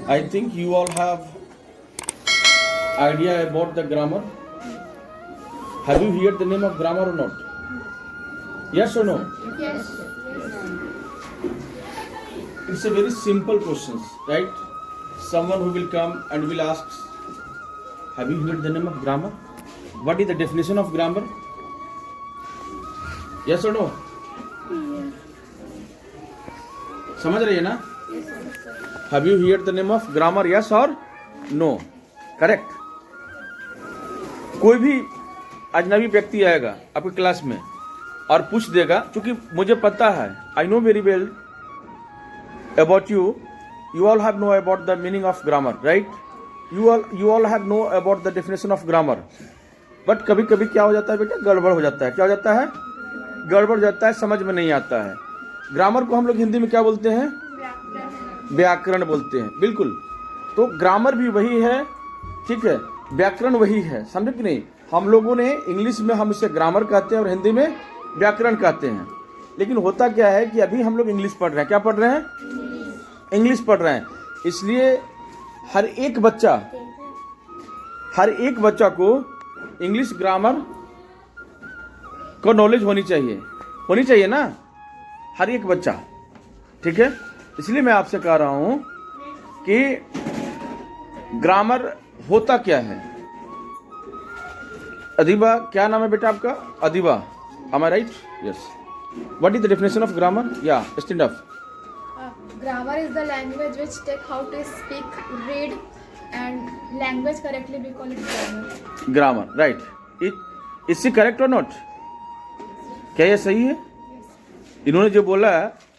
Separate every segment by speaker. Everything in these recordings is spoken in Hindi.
Speaker 1: I think you all have idea about the grammar. Have you heard the name of grammar or not? Yes or no?
Speaker 2: Yes.
Speaker 1: It's a very simple question, right? Someone who will come and will ask, have you heard the name of grammar? What is the definition of grammar? Yes or no? समझ रही है ना? Have you heard the name of grammar? Yes or no? Correct. कोई भी अजनबी व्यक्ति आएगा आपकी क्लास में और पूछ देगा, क्योंकि मुझे पता है, I know very well about you all have know about the meaning of grammar, right? You all have know about the definition of grammar. But कभी कभी क्या हो जाता है बेटा, गड़बड़ हो जाता है. क्या हो जाता है? गड़बड़ हो जाता है, समझ में नहीं आता है. ग्रामर को हम लोग हिंदी में क्या बोलते हैं? व्याकरण बोलते हैं. बिल्कुल. तो ग्रामर भी वही है, ठीक है, व्याकरण वही है. समझे कि नहीं? हम लोगों ने इंग्लिश में हम इसे ग्रामर कहते हैं और हिंदी में व्याकरण कहते हैं. लेकिन होता क्या है कि अभी हम लोग इंग्लिश पढ़ रहे हैं. क्या पढ़ रहे हैं? इंग्लिश पढ़ रहे हैं. इसलिए हर एक बच्चा को इंग्लिश ग्रामर को नॉलेज होनी चाहिए ना, हर एक बच्चा. ठीक है, इसलिए मैं आपसे कह रहा हूं कि ग्रामर होता क्या है. अदीबा, क्या नाम है बेटा आपका? Adiba, am I right? Yes. What is the definition of grammar? Yeah, stand up.
Speaker 2: Grammar is the language which take how to speak, read, and language correctly. We call it grammar.
Speaker 1: Grammar, right. Is she correct or not? क्या ये सही है? इन्होंने जो बोला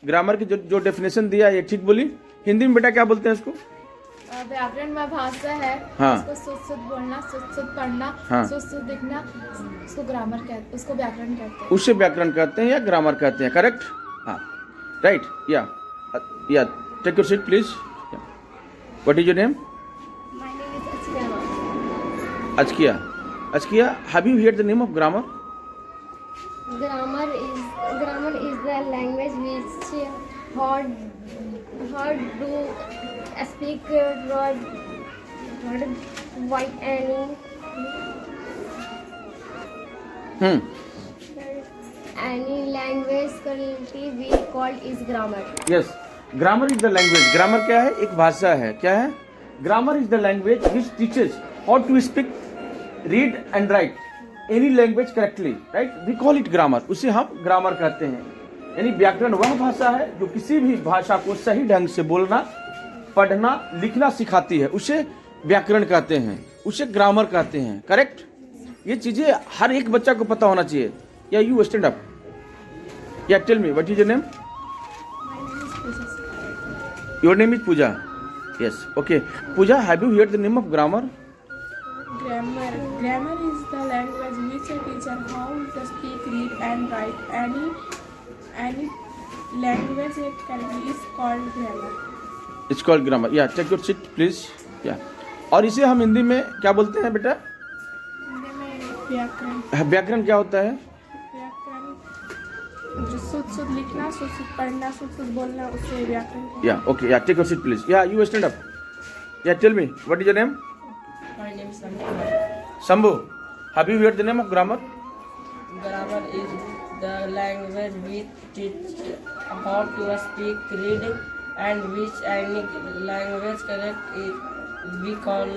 Speaker 1: ग्रामर की जो डेफिनेशन दिया ये ठीक बोली. हिंदी में बेटा क्या बोलते हैं इसको?
Speaker 2: व्याकरण में भाषा है.
Speaker 1: हाँ.
Speaker 2: उसको शुद्ध बोलना, शुद्ध पढ़ना,
Speaker 1: हाँ.
Speaker 2: शुद्ध लिखना, उसको ग्रामर कहते हैं, उसको व्याकरण कहते हैं.
Speaker 1: उसे व्याकरण कहते हैं या ग्रामर कहते हैं. करेक्ट. हाँ, right. Yeah take your seat please. What is your name?
Speaker 2: My name is
Speaker 1: Achkiya. Achkiya, have you heard the name of grammar?
Speaker 3: Grammar is the language which how to speak word white any language currently we called is grammar.
Speaker 1: Yes, grammar is the language. Grammar क्या है? एक भाषा है. क्या है? Grammar is the language which teaches how to speak, read and write any language correctly, right? We call it grammar. उसे हम ग्रामर कहते हैं. यानी व्याकरण वह भाषा है जो किसी भी भाषा को सही ढंग से बोलना, पढ़ना, लिखना सिखाती है. उसे व्याकरण कहते हैं, उसे ग्रामर कहते हैं. करेक्ट. ये चीजें हर एक बच्चा को पता होना चाहिए. Yeah you stand up. Yeah tell me what is your name? Your name is Pooja. Yes, okay. Pooja, have you heard the name of grammar?
Speaker 4: Grammar is the language which teaches how to speak, read, and write. Any language it can be is called grammar.
Speaker 1: It's called grammar. Yeah, take your seat, please. Yeah. और इसे हम हिंदी में क्या बोलते हैं बेटा?
Speaker 4: हिंदी में व्याकरण.
Speaker 1: व्याकरण क्या होता है?
Speaker 4: जो शुद्ध लिखना, शुद्ध पढ़ना, शुद्ध बोलना, उससे व्याकरण.
Speaker 1: Yeah, okay. Yeah, take your seat, please. Yeah, you stand up. Yeah, tell me, what is your name?
Speaker 5: My name is Sambhu.
Speaker 1: Sambhu, have you heard the name of grammar?
Speaker 5: Grammar is the language which teach how to speak, read, and which any language correct we call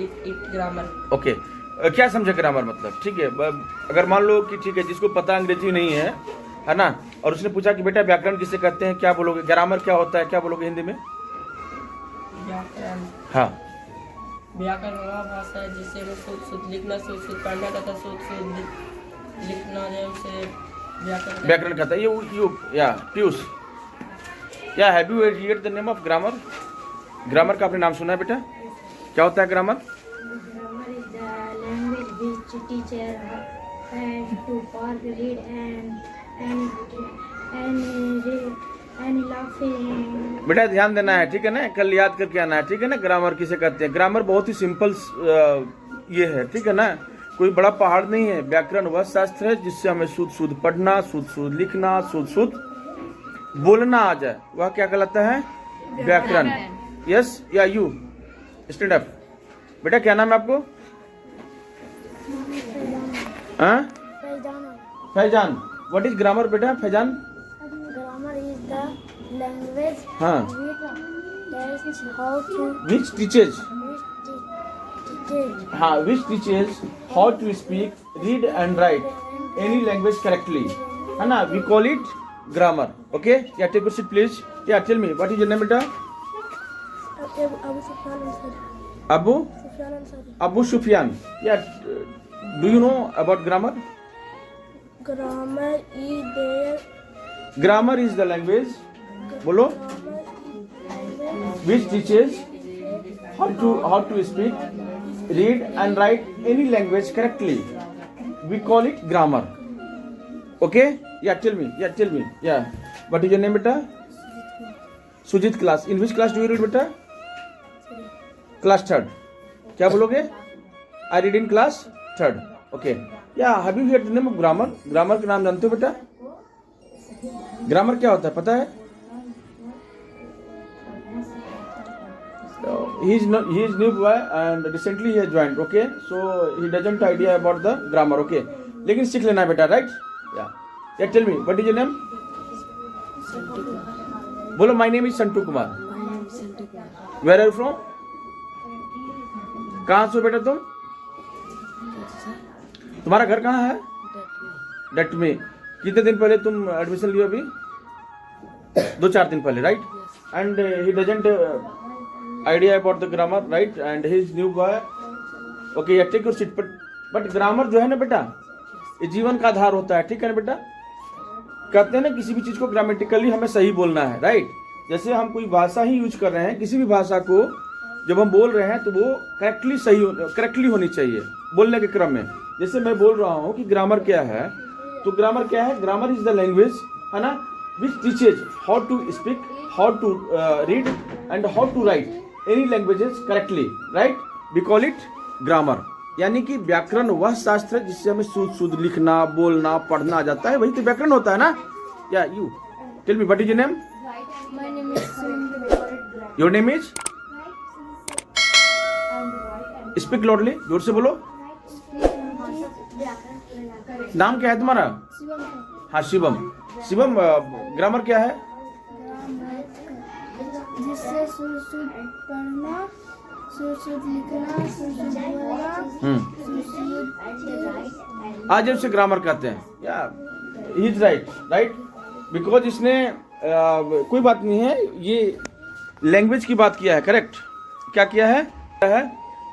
Speaker 5: it grammar.
Speaker 1: Okay. क्या समझे ग्रामर मतलब? ठीक है. अगर मान लो कि ठीक है, जिसको पता अंग्रेजी नहीं है ना, और उसने पूछा कि बेटा व्याकरण किसे कहते हैं, क्या बोलोगे? ग्रामर क्या होता है, क्या बोलोगे हिंदी में?
Speaker 5: व्याकरण.
Speaker 1: हाँ.
Speaker 5: व्याकरण वह भाषा है जिससे वो शुद्ध लिखना, शुद्ध पढ़ना तथा शुद्ध लिखना जैसे
Speaker 1: व्याकरण कहता है. यू या पीयूष, या have you heard the name of grammar? Grammar का आपने नाम सुना है बेटा? क्या होता है grammar?
Speaker 3: Grammar is the language which teaches to read and laughing.
Speaker 1: बेटा ध्यान देना है, ठीक है ना, कल याद करके आना है, ठीक है ना. ग्रामर किसे कहते हैं? ग्रामर बहुत ही सिंपल ये है, ठीक है ना, कोई बड़ा पहाड़ नहीं है. व्याकरण वह शास्त्र है जिससे हमें शुद्ध पढ़ना, शुद्ध लिखना, शुद्ध बोलना आ जाए, वह क्या कहलाता है? व्याकरण. यस या यू स्टैंड अप। बेटा क्या नाम है आपको? हाँ फैजान। व्हाट इज ग्रामर बेटा Faizan?
Speaker 3: Grammar is the language
Speaker 1: हाँ
Speaker 3: which how to
Speaker 1: which teaches
Speaker 3: teach
Speaker 1: हाँ which teaches how to speak read and write any language correctly, है ना? We call it grammar. Okay yeah take your seat please. Yeah tell me what is your name बेटा? Abu Sufiyan. Yeah do you know about grammar?
Speaker 3: Grammar is there
Speaker 1: grammar is the language, बोलो, which teaches how to speak read and write any language correctly, we call it grammar. Okay yeah tell me yeah what is your name बेटा? Sujeet. Class in which class do you read बेटा? Class 3rd। क्या बोलोगे? I read in class 3rd। Okay yeah have you heard the name of grammar? Grammar का नाम जानते हो बेटा? ग्रामर क्या होता है पता है? he is new boy and recently he has joined, okay, so he doesn't idea about the grammar, okay, लेकिन सीख लेना है बेटा, right? Yeah tell me what is your name? बोलो my name is Santu Kumar. Where are you from? कहाँ से हो बेटा तुम? तुम्हारा घर कहाँ है? डट में। कितने दिन पहले तुम एडमिशन लियो? अभी 2-4 दिन पहले, right? And he doesn't idea about the grammar, right? And he is new boy. Okay take your seat. But grammar जो है ना बेटा, ये जीवन का आधार होता है, ठीक है ना बेटा? कहते हैं ना किसी भी चीज को ग्रामेटिकली हमें सही बोलना है, राइट? जैसे हम कोई भाषा ही यूज कर रहे हैं, किसी भी भाषा को जब हम बोल रहे हैं तो वो करेक्टली होनी चाहिए बोलने के क्रम में। जैसे मैं बोल रहा हूँ कि ग्रामर क्या है, तो ग्रामर क्या है? ग्रामर इज द लैंग्वेज, है ना, which teaches how to speak, how to read and how to write any languages correctly, right? We call it grammar. यानी कि व्याकरण वह शास्त्र है जिससे हमें शुद्ध लिखना, बोलना, पढ़ना आ जाता है, वही तो व्याकरण होता है ना? Yeah you tell me what is your name?
Speaker 3: My name is
Speaker 1: your name is? Speak loudly, जोर से बोलो। नाम क्या है तुम्हारा? हाँ शिवम। शिवम ग्रामर क्या है?
Speaker 3: जिससे शुद्ध पढ़ना, शुद्ध लिखना, शुद्ध बोलना,
Speaker 1: आज उसे ग्रामर कहते हैं। या ही इज राइट, बिकॉज इसने कोई बात नहीं है, ये लैंग्वेज की बात किया है, करेक्ट? क्या किया है?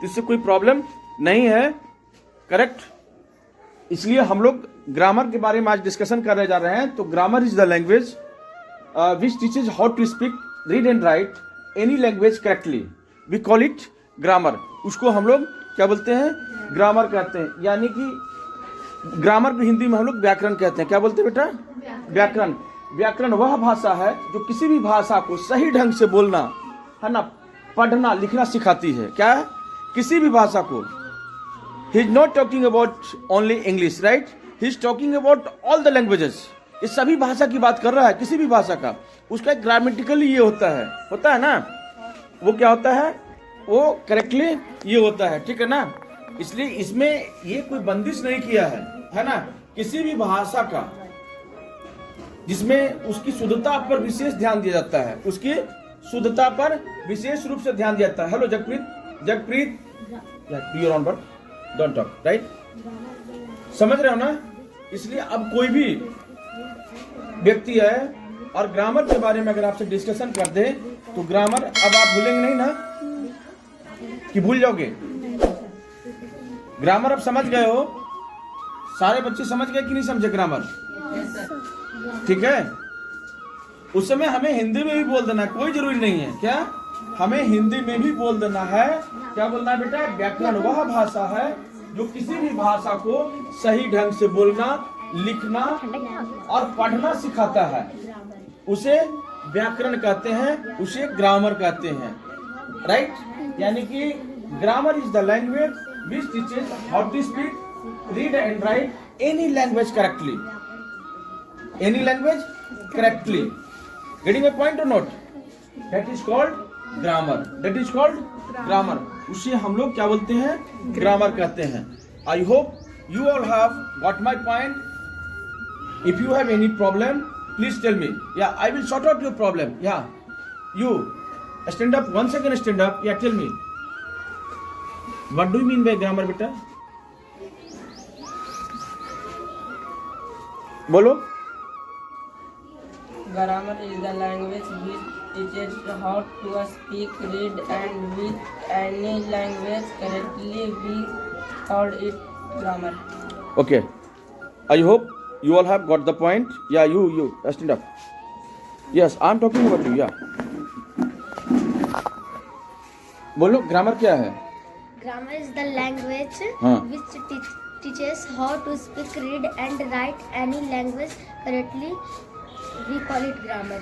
Speaker 1: इससे कोई प्रॉब्लम नहीं है, करेक्ट? इसलिए हम लोग ग्रामर के बारे में आज डिस्कशन करने जा रहे हैं। तो grammar is the language which teaches how to speak, read and write any language correctly, we call it grammar. उसको हम लोग क्या बोलते हैं? ग्रामर कहते हैं। यानी कि ग्रामर को हिंदी में हम लोग व्याकरण कहते हैं। क्या बोलते हैं बेटा? व्याकरण। व्याकरण वह भाषा है जो किसी भी भाषा को सही ढंग से बोलना, है ना, पढ़ना, लिखना सिखाती है। क्या है? किसी भी भाषा को। He is not talking about only English, right? He is talking about all the languages. ये सभी भाषा की बात कर रहा है, किसी भी भाषा का। उसका ग्रामेटिकली ये होता है ना? वो क्या होता है? वो करेक्टली ये होता है, ठीक है ना? इसलिए इसमें ये कोई बंदिश नहीं किया है ना? किसी भी भाषा का जिसमें उसकी शुद्धता पर विशेष ध्यान दिया जाता है, उसकी शुद्धता पर विशेष रूप से ध्यान दिया जाता है। Hello Jagpreet you on but don't talk, right? समझ रहे हो ना? इसलिए अब कोई भी व्यक्ति है और ग्रामर के बारे में अगर आपसे डिस्कशन कर दे तो ग्रामर अब आप भूलेंगे नहीं ना? कि भूल जाओगे? ग्रामर अब समझ गए हो? सारे बच्चे समझ गए कि नहीं समझे ग्रामर? ठीक है। उस समय हमें हिंदी में भी बोल देना है, कोई जरूरी नहीं है। क्या? हमें हिंदी में भी बोल देना है। क्या बोलना है बेटा? व्याकरण वह भाषा है जो किसी भी भाषा को सही ढंग से बोलना, लिखना और पढ़ना सिखाता है, उसे व्याकरण कहते हैं, उसे ग्रामर कहते हैं, राइट? यानी कि grammar is the language which teaches how to speak, read and write any language correctly, any language correctly. Getting a point or not? That is called grammar, that is called grammar. उसे हम लोग क्या बोलते हैं? ग्रामर कहते हैं। I hope you all have got my point. If you have any problem please tell me, yeah I will sort out your problem. Yeah you stand up, 1 second stand up, yeah tell me what do you mean by grammar बेटा? बोलो।
Speaker 5: Grammar is the language which teaches how to speak, read, and with any language correctly we call it grammar.
Speaker 1: Okay. I hope you all have got the point. Yeah, you stand up. Yes, I'm talking about you. Yeah. बोलो ग्रामर क्या है?
Speaker 3: Grammar is the language
Speaker 1: हाँ.
Speaker 3: which teaches how to speak, read, and write any language correctly. We call it grammar.